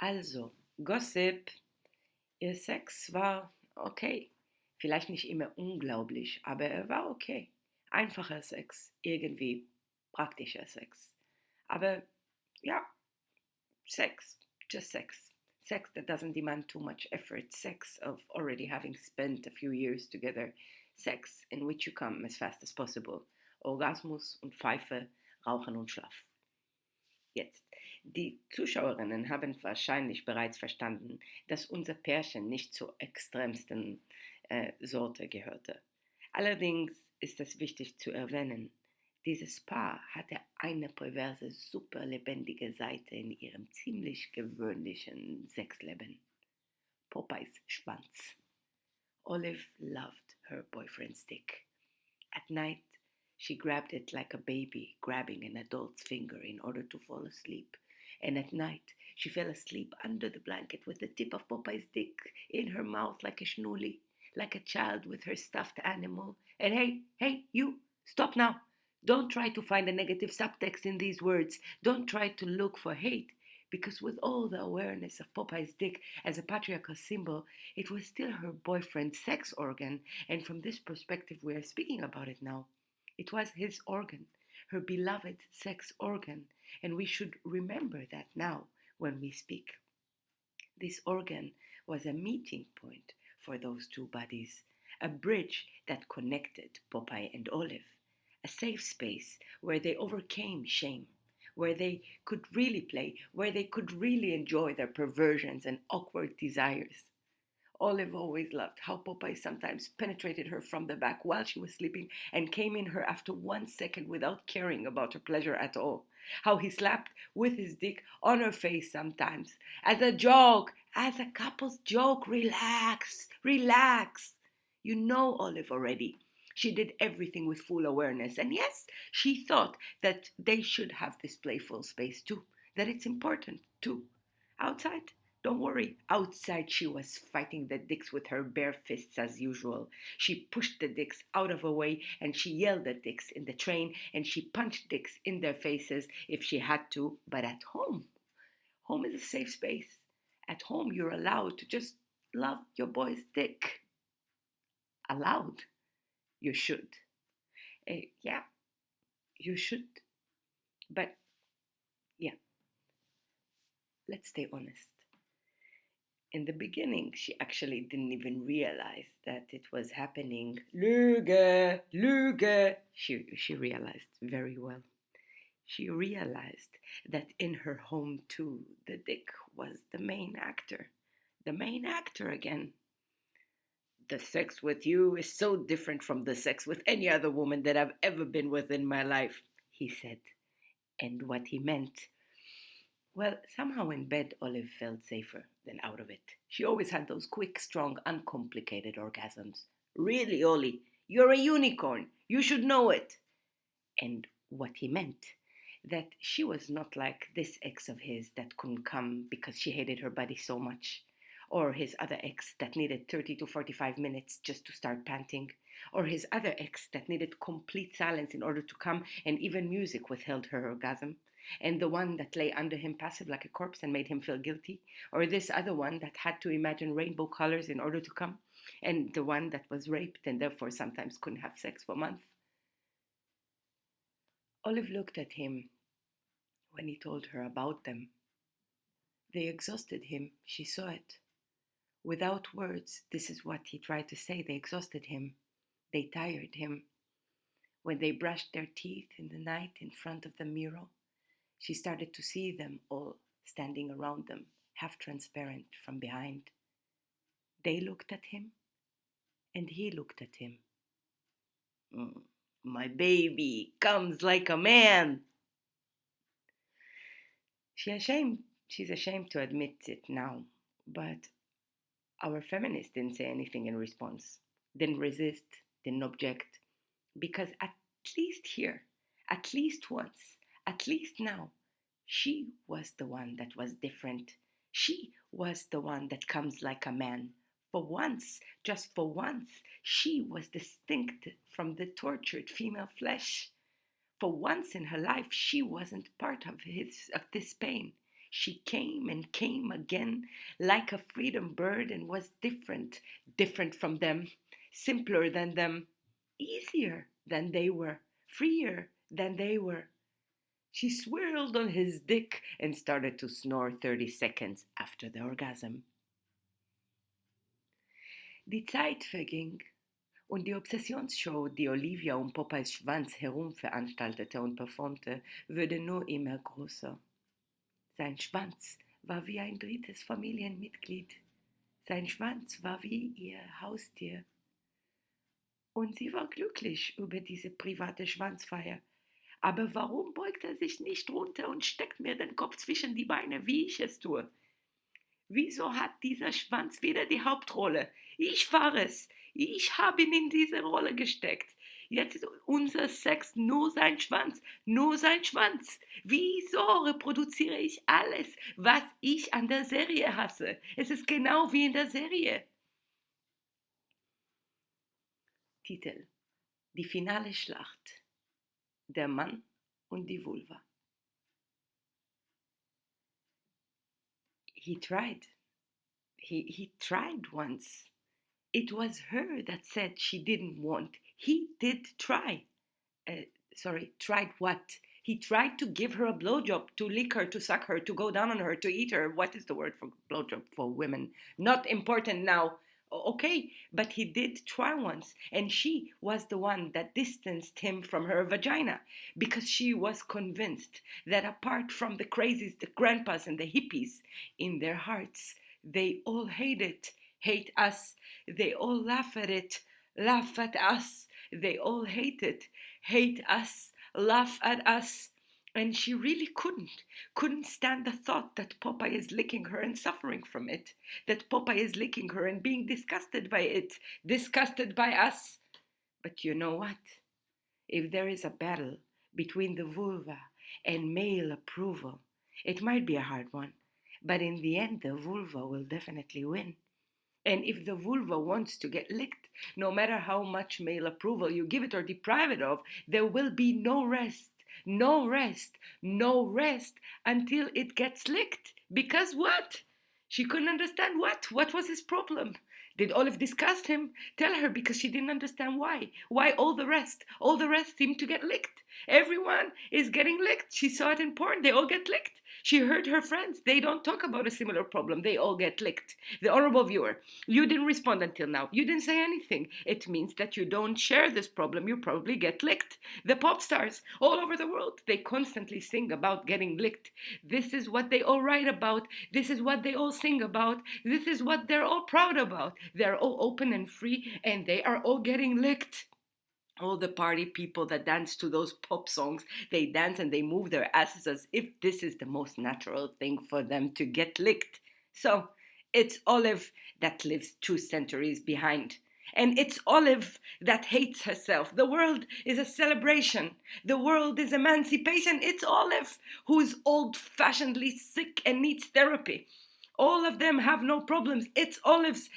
Also, Gossip, ihr Sex war okay. Vielleicht nicht immer unglaublich, aber er war okay. Einfacher Sex, irgendwie praktischer Sex. Aber ja, Sex, just sex. Sex that doesn't demand too much effort. Sex of already having spent a few years together. Sex in which you come as fast as possible. Orgasmus und Pfeife, Rauchen und Schlaf. Jetzt. Die Zuschauerinnen haben wahrscheinlich bereits verstanden, dass unser Pärchen nicht zur extremsten Sorte gehörte. Allerdings ist es wichtig zu erwähnen, dieses Paar hatte eine perverse, super lebendige Seite in ihrem ziemlich gewöhnlichen Sexleben. Popeyes Schwanz. Olive loved her boyfriend's dick. At night, she grabbed it like a baby grabbing an adult's finger in order to fall asleep. And at night, she fell asleep under the blanket with the tip of Popeye's dick in her mouth like a schnooli, like a child with her stuffed animal. And hey, you, stop now. Don't try to find a negative subtext in these words. Don't try to look for hate. Because with all the awareness of Popeye's dick as a patriarchal symbol, it was still her boyfriend's sex organ, and from this perspective we are speaking about it now. It was his organ, her beloved sex organ, and we should remember that now when we speak. This organ was a meeting point for those two bodies, a bridge that connected Popeye and Olive, a safe space where they overcame shame, where they could really play, where they could really enjoy their perversions and awkward desires. Olive always loved how Popeye sometimes penetrated her from the back while she was sleeping and came in her after 1 second without caring about her pleasure at all. How he slapped with his dick on her face sometimes. As a joke, as a couple's joke. Relax, relax. You know Olive already. She did everything with full awareness. And yes, she thought that they should have this playful space too. That it's important too. Outside? Don't worry, outside she was fighting the dicks with her bare fists as usual. She pushed the dicks out of her way and she yelled at dicks in the train and she punched dicks in their faces if she had to. But at home is a safe space. At home you're allowed to just love your boy's dick. Allowed. You should. Yeah, you should. But yeah, let's stay honest. In the beginning, she actually didn't even realize that it was happening. Lüge, Lüge. She realized very well. She realized that in her home too, the dick was the main actor. The main actor again. The sex with you is so different from the sex with any other woman that I've ever been with in my life, he said. And what he meant, well, somehow in bed, Olive felt safer than out of it. She always had those quick, strong, uncomplicated orgasms. Really, Ollie, you're a unicorn. You should know it. And what he meant, that she was not like this ex of his that couldn't come because she hated her body so much. Or his other ex that needed 30 to 45 minutes just to start panting. Or his other ex that needed complete silence in order to come, and even music withheld her orgasm. And the one that lay under him passive like a corpse and made him feel guilty. Or this other one that had to imagine rainbow colors in order to come. And the one that was raped and therefore sometimes couldn't have sex for months. Olive looked at him when he told her about them. They exhausted him, she saw it. Without words, this is what he tried to say. They exhausted him. They tired him. When they brushed their teeth in the night in front of the mirror, she started to see them all standing around them, half transparent from behind. They looked at him, and he looked at him. My baby comes like a man. She's ashamed to admit it now, but our feminist didn't say anything in response, didn't resist, didn't object, because at least here, at least once, at least now, she was the one that was different. She was the one that comes like a man. For once, just for once, she was distinct from the tortured female flesh. For once in her life, she wasn't part of this pain. She came and came again like a freedom bird and was different, different from them, simpler than them, easier than they were, freer than they were. She swirled on his dick and started to snore 30 seconds after the orgasm. Die Zeit verging und die Obsessionsshow, die Olivia um Popeyes Schwanz herum veranstaltete und performte, wurde nur immer größer. Sein Schwanz war wie ein drittes Familienmitglied. Sein Schwanz war wie ihr Haustier. Und sie war glücklich über diese private Schwanzfeier. Aber warum beugt er sich nicht runter und steckt mir den Kopf zwischen die Beine, wie ich es tue? Wieso hat dieser Schwanz wieder die Hauptrolle? Ich war es. Ich habe ihn in diese Rolle gesteckt. Jetzt ist unser Sex nur sein Schwanz, nur sein Schwanz. Wieso reproduziere ich alles, was ich an der Serie hasse? Es ist genau wie in der Serie. Titel: Die finale Schlacht. Der Mann und die Vulva. He tried. He tried once. It was her that said she didn't want. He did try. Tried what? He tried to give her a blowjob, to lick her, to suck her, to go down on her, to eat her. What is the word for blowjob for women? Not important now. Okay, but he did try once, and she was the one that distanced him from her vagina because she was convinced that apart from the crazies, the grandpas and the hippies, in their hearts, they all hate us. They all laugh at it, laugh at us. They all hate us, laugh at us. And she really couldn't stand the thought that Popeye is licking her and suffering from it, that Popeye is licking her and being disgusted by it, disgusted by us. But you know what? If there is a battle between the vulva and male approval, it might be a hard one, but in the end, the vulva will definitely win. And if the vulva wants to get licked, no matter how much male approval you give it or deprive it of, there will be no rest until it gets licked. Because what? She couldn't understand what? What was his problem? Did Olive disgust him? Tell her, because she didn't understand why. Why all the rest seemed to get licked. Everyone is getting licked. She saw it in porn. They all get licked. She heard her friends. They don't talk about a similar problem. They all get licked. The honorable viewer, you didn't respond until now. You didn't say anything. It means that you don't share this problem. You probably get licked. The pop stars all over the world, they constantly sing about getting licked. This is what they all write about. This is what they all sing about. This is what they're all proud about. They're all open and free, and they are all getting licked. All the party people that dance to those pop songs, they dance and they move their asses as if this is the most natural thing for them to get licked. So it's Olive that lives 2 centuries behind. And it's Olive that hates herself. The world is a celebration. The world is emancipation. It's Olive who's old-fashionedly sick and needs therapy. All of them have no problems. It's Olive's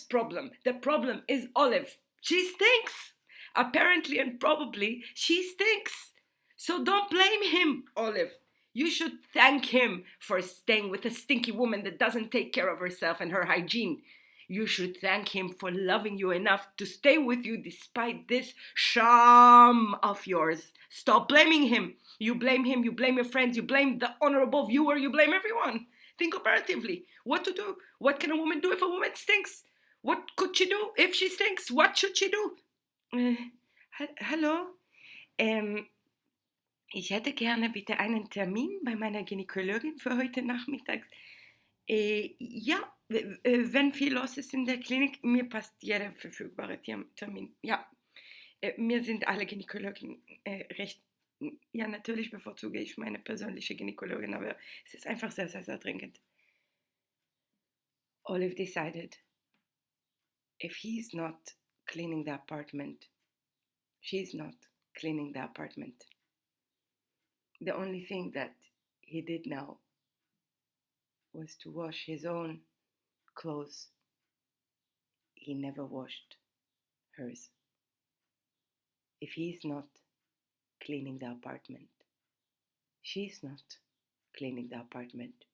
problem. The problem is Olive. She stinks. Apparently and probably, she stinks. So don't blame him, Olive. You should thank him for staying with a stinky woman that doesn't take care of herself and her hygiene. You should thank him for loving you enough to stay with you despite this sham of yours. Stop blaming him. You blame him, you blame your friends, you blame the honorable viewer, you blame everyone. Think operatively. What to do? What can a woman do if a woman stinks? What could she do if she stinks? What should she do? Hallo? Ich hätte gerne bitte einen Termin bei meiner Gynäkologin für heute Nachmittag. Ja, wenn viel los ist in der Klinik, mir passt jeder verfügbare Termin. Ja, mir sind alle Gynäkologen recht. Ja, natürlich bevorzuge ich meine persönliche Gynäkologin, aber es ist einfach sehr, sehr, sehr dringend. Olive decided, if he's not cleaning the apartment, she's not cleaning the apartment. The only thing that he did now was to wash his own clothes. He never washed hers. If he's not cleaning the apartment, she's not cleaning the apartment.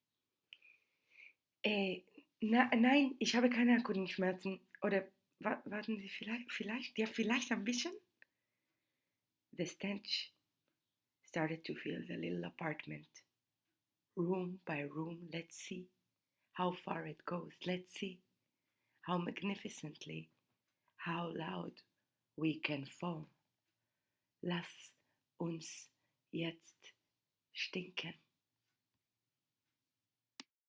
Nein, ich habe keine akuten Schmerzen. Oder warten Sie, vielleicht ein bisschen? The stench started to fill the little apartment. Room by room, let's see how far it goes. Let's see how magnificently, how loud we can fall. Lass uns jetzt stinken.